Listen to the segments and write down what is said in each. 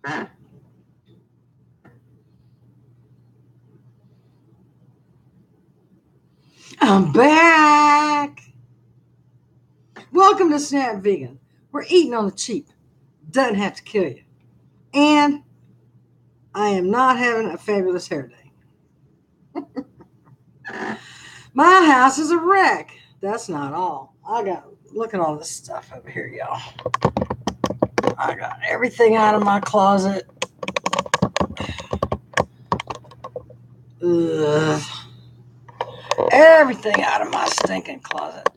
I'm back. Welcome to Snap Vegan. We're eating on the cheap. Doesn't have to kill you. And I am not having a fabulous hair day. My house is a wreck. That's not all. Look at all this stuff over here, y'all. I got everything out of my closet. Ugh. Everything out of my stinking closet.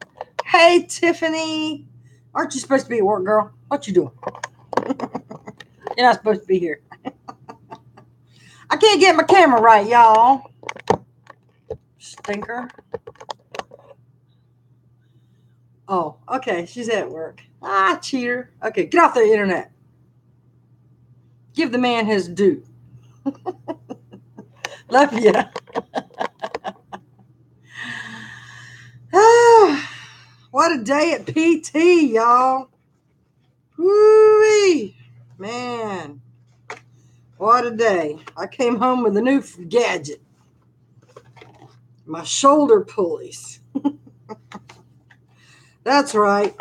Hey, Tiffany. Aren't you supposed to be at work, girl? What you doing? You're not supposed to be here. I can't get my camera right, y'all. Stinker. Oh, okay. She's at work. Ah, cheater. Okay, get off the internet. Give the man his due. Love ya. What a day at PT, y'all. Woo-wee. Man. What a day. I came home with a new gadget. My shoulder pulleys. That's right.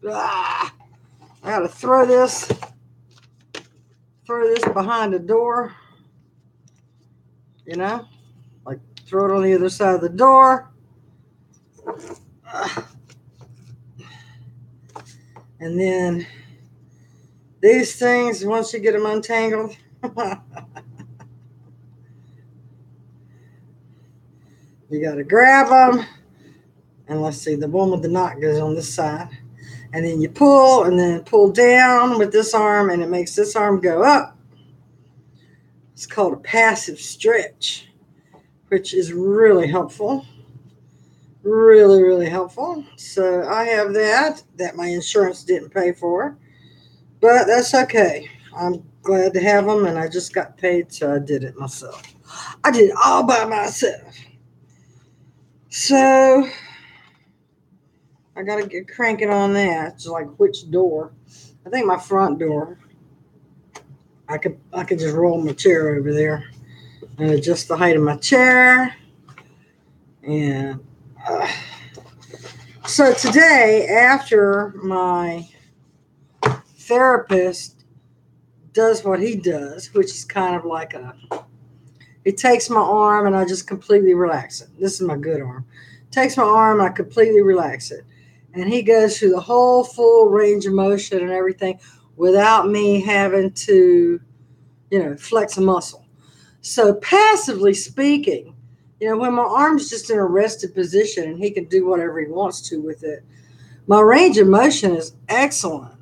I gotta throw this behind the door. You know? Like throw it on the other side of the door. And then these things, once you get them untangled, you got to grab them. And let's see, the one with the knot goes on this side. And then you pull and then pull down with this arm, and it makes this arm go up. It's called a passive stretch, which is really helpful. Really, really helpful. So I have that my insurance didn't pay for. But that's okay. I'm glad to have them, and I just got paid, so I did it myself. I did it all by myself. So I got to get cranking on that. It's like which door? I think my front door. I could just roll my chair over there and adjust the height of my chair. And so today, after my therapist does what he does, which is kind of like he takes my arm and I just completely relax it. This is my good arm. Takes my arm and I completely relax it. And he goes through the whole full range of motion and everything without me having to, flex a muscle. So passively speaking, when my arm's just in a rested position and he can do whatever he wants to with it, my range of motion is excellent.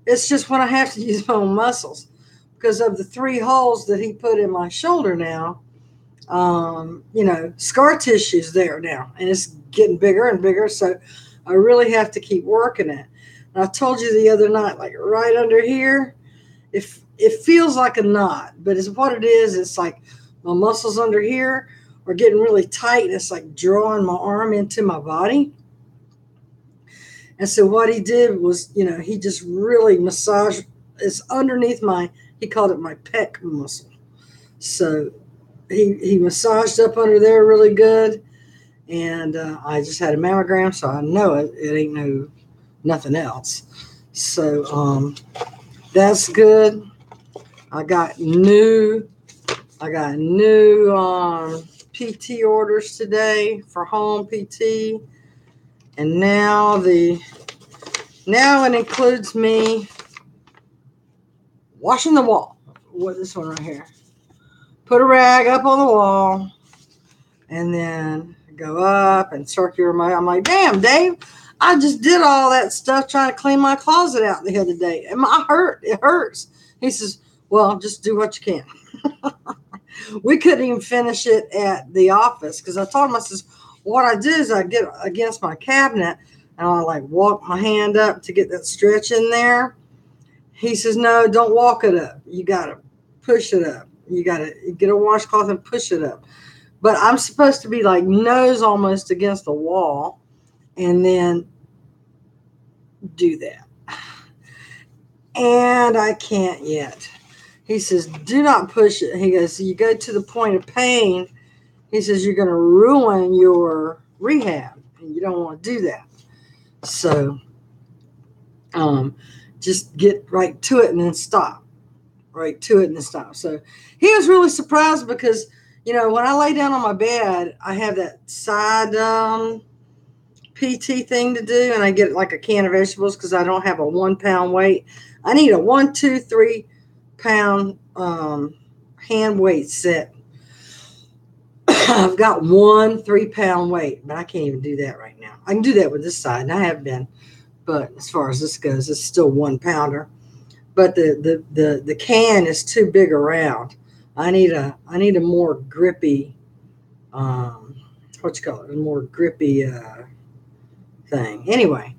It's just when I have to use my own muscles because of the 3 holes that he put in my shoulder now, scar tissue's there now and it's getting bigger and bigger. So I really have to keep working it. And I told you the other night, like right under here, it feels like a knot, but it's what it is. It's like my muscles under here are getting really tight. And it's like drawing my arm into my body. And so what he did was, he just really massaged. It's underneath he called it my pec muscle. So he massaged up under there really good. And I just had a mammogram, so I know it ain't nothing else. So that's good. I got new PT orders today for home PT, and now it includes me washing the wall. What this one right here? Put a rag up on the wall, and then go up and circular my. I'm like, damn, Dave, I just did all that stuff trying to clean my closet out the other day, and it hurts. He says, well, just do what you can. We couldn't even finish it at the office because I told him, I says, what I do is I get against my cabinet and I like walk my hand up to get that stretch in there. He says, no, don't walk it up. You got to push it up. You got to get a washcloth and push it up. But I'm supposed to be like nose almost against the wall and then do that. And I can't yet. he says, do not push it. He goes, you go to the point of pain. He says, you're going to ruin your rehab, and you don't want to do that. So just get right to it and then stop. Right to it and then stop. So he was really surprised because, you know, when I lay down on my bed, I have that side PT thing to do, and I get like a can of vegetables because I don't have a 1 pound weight. I need a 1, 2, 3 pound hand weight set. I've got 1 3 pound weight, but I can't even do that right now. I can do that with this side, and I have been, but as far as this goes, it's still 1 pounder. But the can is too big around. I need a more grippy, what you call it, a more grippy thing. Anyway,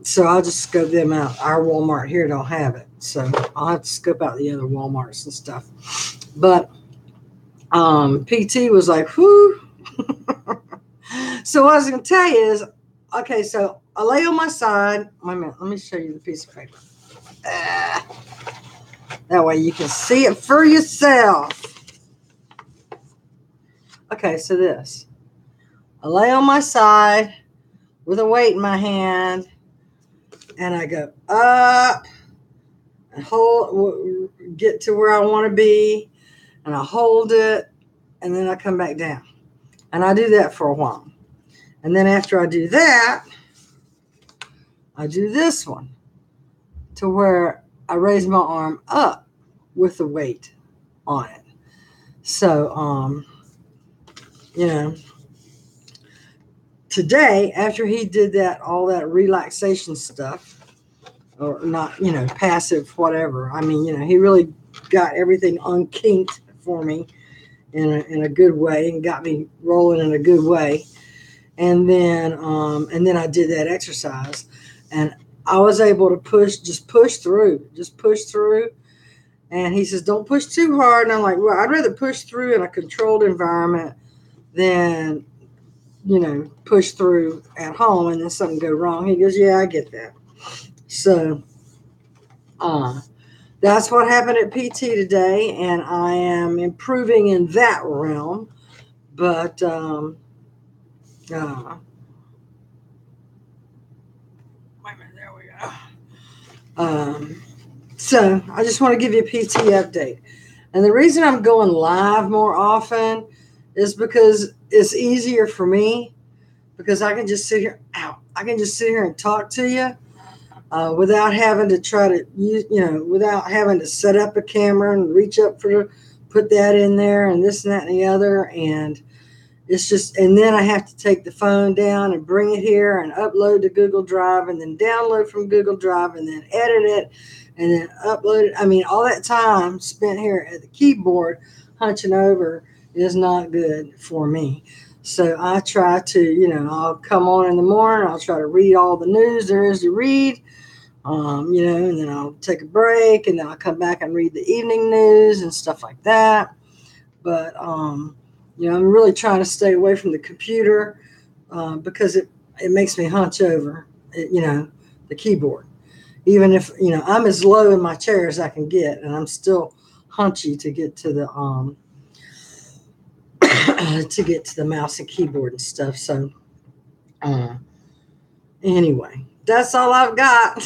so I'll just scope them out. Our Walmart here don't have it, so I'll have to scope out the other Walmarts and stuff. But PT was like, whoo. So what I was going to tell you is, okay, so I lay on my side. Wait a minute, let me show you the piece of paper. That way you can see it for yourself. Okay, so this. I lay on my side with a weight in my hand, and I go up and hold, get to where I want to be, and I hold it, and then I come back down. And I do that for a while. And then after I do that, I do this one to where I raise my arm up with the weight on it. So, you know, today, after he did that, all that relaxation stuff, or not, you know, passive, whatever. I mean, you know, he really got everything unkinked for me in a good way and got me rolling in a good way. And then I did that exercise, and I was able to just push through. And he says, don't push too hard. And I'm like, well, I'd rather push through in a controlled environment than, you know, push through at home and then something go wrong. He goes, yeah, I get that. So that's what happened at PT today, and I am improving in that realm. But wait a minute, there we go. So I just want to give you a PT update. And the reason I'm going live more often is because it's easier for me, because I can just sit here, and talk to you without having to try to use, you know, without having to set up a camera and reach up put that in there and this and that and the other. And it's just, and then I have to take the phone down and bring it here and upload to Google Drive and then download from Google Drive and then edit it and then upload it. I mean, all that time spent here at the keyboard hunching over is not good for me. So I try to, you know, I'll come on in the morning. I'll try to read all the news there is to read, you know, and then I'll take a break, and then I'll come back and read the evening news and stuff like that. But, you know, I'm really trying to stay away from the computer because it makes me hunch over, you know, the keyboard. Even if, you know, I'm as low in my chair as I can get, and I'm still hunchy to get to the mouse and keyboard and stuff. So anyway, that's all I've got.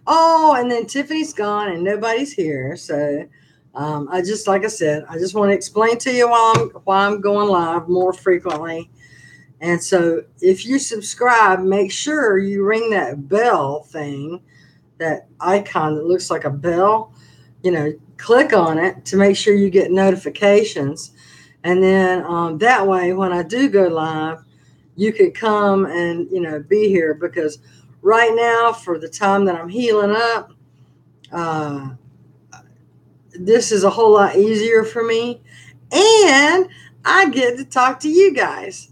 Oh, and then Tiffany's gone and nobody's here. So like I said, I just want to explain to you why I'm going live more frequently. And so if you subscribe, make sure you ring that bell thing, that icon that looks like a bell, you know, click on it to make sure you get notifications. And then that way, when I do go live, you could come and, you know, be here, because right now, for the time that I'm healing up, this is a whole lot easier for me, and I get to talk to you guys.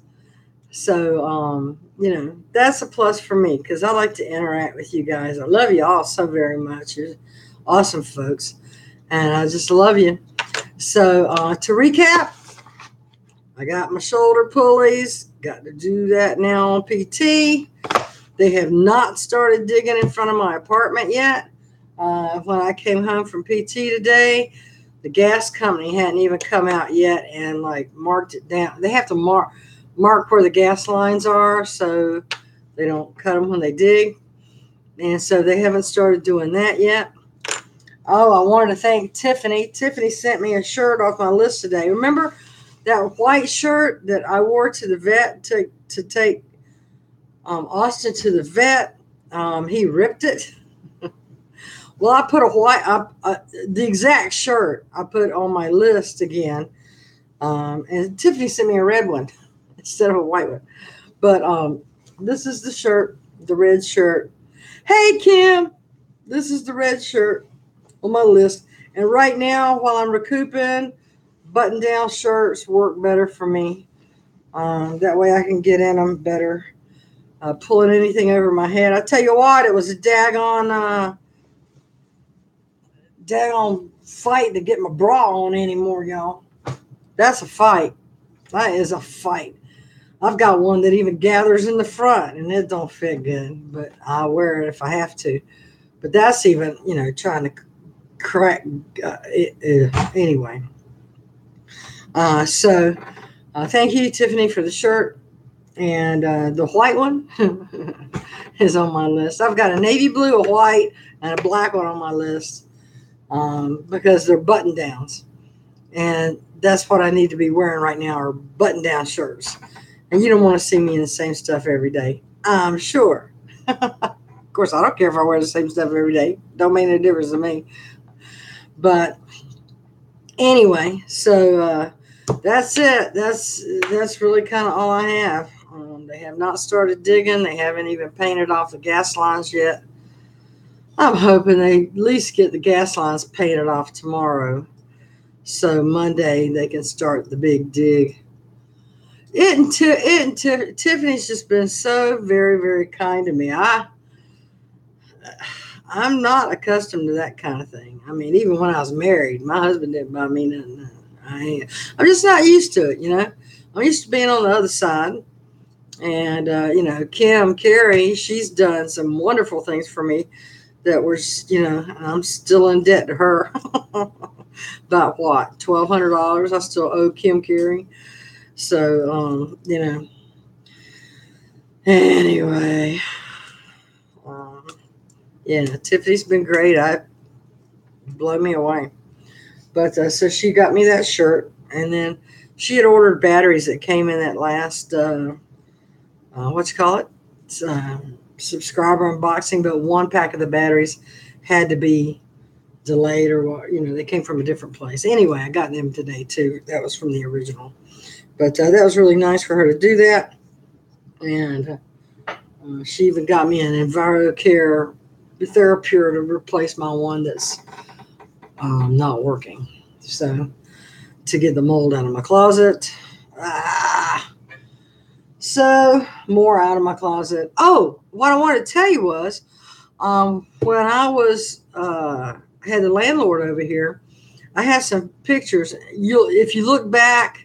So, you know, that's a plus for me, because I like to interact with you guys. I love you all so very much. You're awesome folks, and I just love you. So to recap, I got my shoulder pulleys, got to do that now on PT. They have not started digging in front of my apartment yet, When I came home from PT today, the gas company hadn't even come out yet and like marked it down. They have to mark where the gas lines are so they don't cut them when they dig. And so they haven't started doing that yet. Oh, I wanted to thank Tiffany. Tiffany sent me a shirt off my list today. Remember that white shirt that I wore to the vet to take Austin to the vet? He ripped it. Well, I put the exact shirt I put on my list again. And Tiffany sent me a red one instead of a white one. But this is the shirt, the red shirt. Hey, Kim, this is the red shirt on my list. And right now, while I'm recouping, button-down shirts work better for me. That way I can get in them better. Pulling anything over my head. I tell you what, it was a daggone fight to get my bra on anymore, y'all. That's a fight. That is a fight. I've got one that even gathers in the front, and it don't fit good, but I'll wear it if I have to. But that's even, trying to crack. Anyway. So thank you, Tiffany, for the shirt. And the white one is on my list. I've got a navy blue, a white, and a black one on my list because they're button downs. And that's what I need to be wearing right now are button down shirts. And you don't want to see me in the same stuff every day, I'm sure. Of course, I don't care if I wear the same stuff every day. Don't make any difference to me. But anyway, so that's it. That's really kind of all I have. They have not started digging. They haven't even painted off the gas lines yet. I'm hoping they at least get the gas lines painted off tomorrow. So Monday they can start the big dig. Tiffany's just been so very, very kind to me. I'm not accustomed to that kind of thing. I mean, even when I was married, my husband didn't buy me nothing. I'm just not used to it, I'm used to being on the other side. And, Kim Carey, she's done some wonderful things for me that was, I'm still in debt to her. About what, $1,200 I still owe Kim Carey. So, anyway, Tiffany's been great. Blow me away. But so she got me that shirt, and then she had ordered batteries that came in that last, subscriber unboxing, but one pack of the batteries had to be delayed or, they came from a different place. Anyway, I got them today too. That was from the original. But that was really nice for her to do that. And she even got me an EnviroCare TheraPure to replace my one that's not working. So to get the mold out of my closet. So more out of my closet. Oh, what I wanted to tell you was when I was had the landlord over here, I had some pictures. If you look back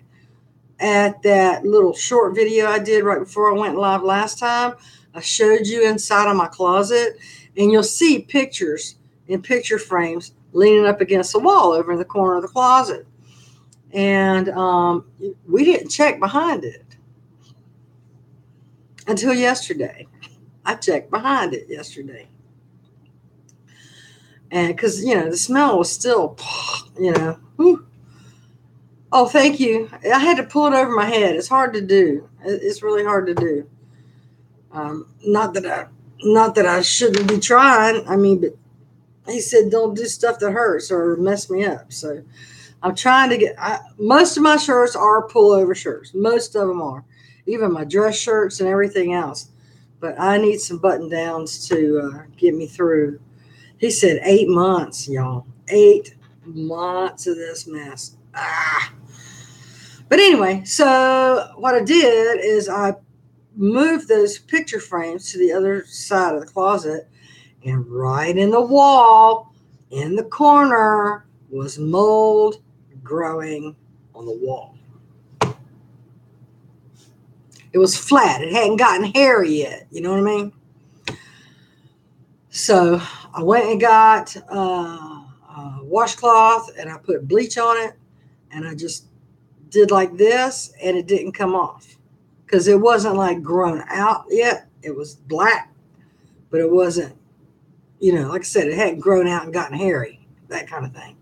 at that little short video I did right before I went live last time, I showed you inside of my closet, and you'll see pictures in picture frames leaning up against the wall over in the corner of the closet. And we didn't check behind it until yesterday. I checked behind it yesterday. And because, the smell was still, whew. Oh, thank you. I had to pull it over my head. It's hard to do. It's really hard to do. Not that I shouldn't be trying. I mean, but he said, don't do stuff that hurts or mess me up. So I'm trying to get, most of my shirts are pullover shirts. Most of them are. Even my dress shirts and everything else. But I need some button downs to get me through. He said 8 months, y'all. 8 months of this mess. But anyway, so what I did is I moved those picture frames to the other side of the closet, and right in the wall, in the corner, was mold growing on the wall. It was flat. It hadn't gotten hairy yet. You know what I mean? So I went and got a washcloth and I put bleach on it, and I just did like this, and it didn't come off because it wasn't like grown out yet. It was black, but it wasn't, like I said, it hadn't grown out and gotten hairy, that kind of thing.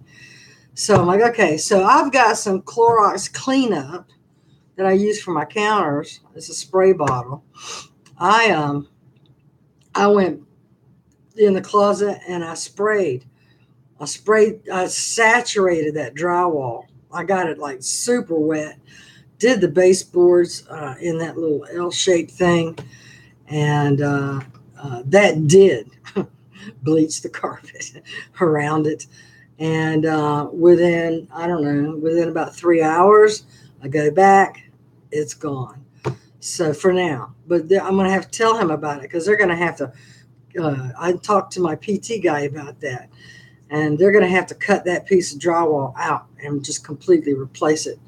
So I'm like, okay, so I've got some Clorox cleanup that I use for my counters. It's a spray bottle. I went in the closet and I saturated that drywall. I got it like super wet. Did the baseboards in that little L-shaped thing, and that did bleach the carpet around it. And within about 3 hours, I go back, it's gone. So for now, but I'm going to have to tell him about it because they're going to have to. I talked to my PT guy about that, and they're going to have to cut that piece of drywall out and just completely replace it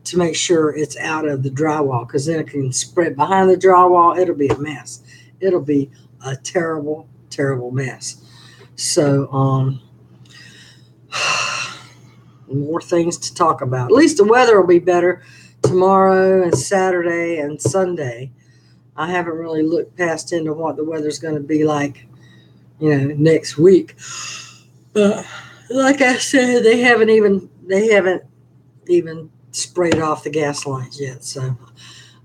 to make sure it's out of the drywall, because then it can spread behind the drywall. It'll be a mess. It'll be a terrible, terrible mess. So, more things to talk about. At least the weather will be better tomorrow and Saturday and Sunday. I haven't really looked past into what the weather's going to be like, next week. Like I said, they haven't even sprayed off the gas lines yet. So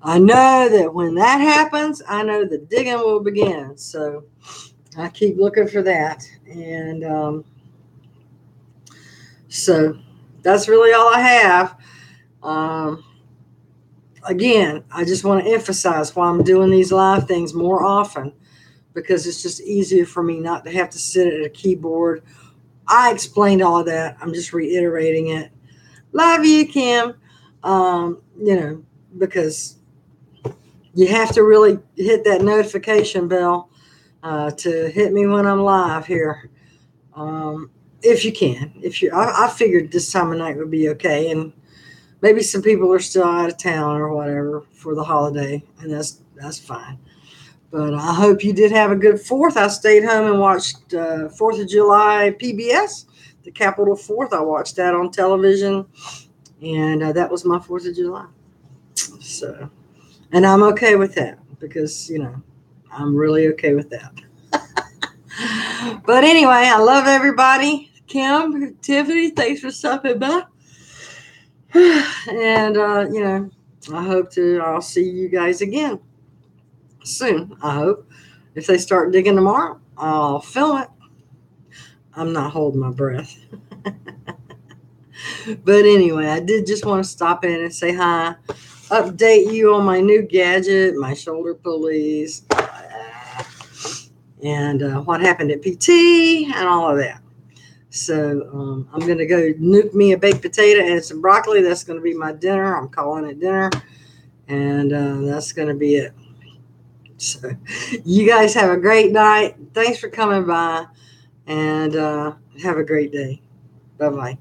I know that when that happens, I know the digging will begin. So I keep looking for that. And so that's really all I have. Again, I just want to emphasize why I'm doing these live things more often, because it's just easier for me not to have to sit at a keyboard. I explained all of that. I'm just reiterating it. Love you, Kim. Because you have to really hit that notification bell to hit me when I'm live here. If you can. I figured this time of night would be okay, and maybe some people are still out of town or whatever for the holiday, and that's fine. But I hope you did have a good 4th. I stayed home and watched 4th of July PBS, the Capitol 4th. I watched that on television, and that was my 4th of July. So, and I'm okay with that because, I'm really okay with that. But anyway, I love everybody. Kim, Tiffany, thanks for stopping by. And, I'll see you guys again soon, I hope. If they start digging tomorrow, I'll film it. I'm not holding my breath. But anyway, I did just want to stop in and say hi, update you on my new gadget, my shoulder pulleys, and what happened at PT and all of that. So I'm going to go nuke me a baked potato and some broccoli. That's going to be my dinner. I'm calling it dinner. And that's going to be it. So you guys have a great night. Thanks for coming by, and have a great day. Bye-bye.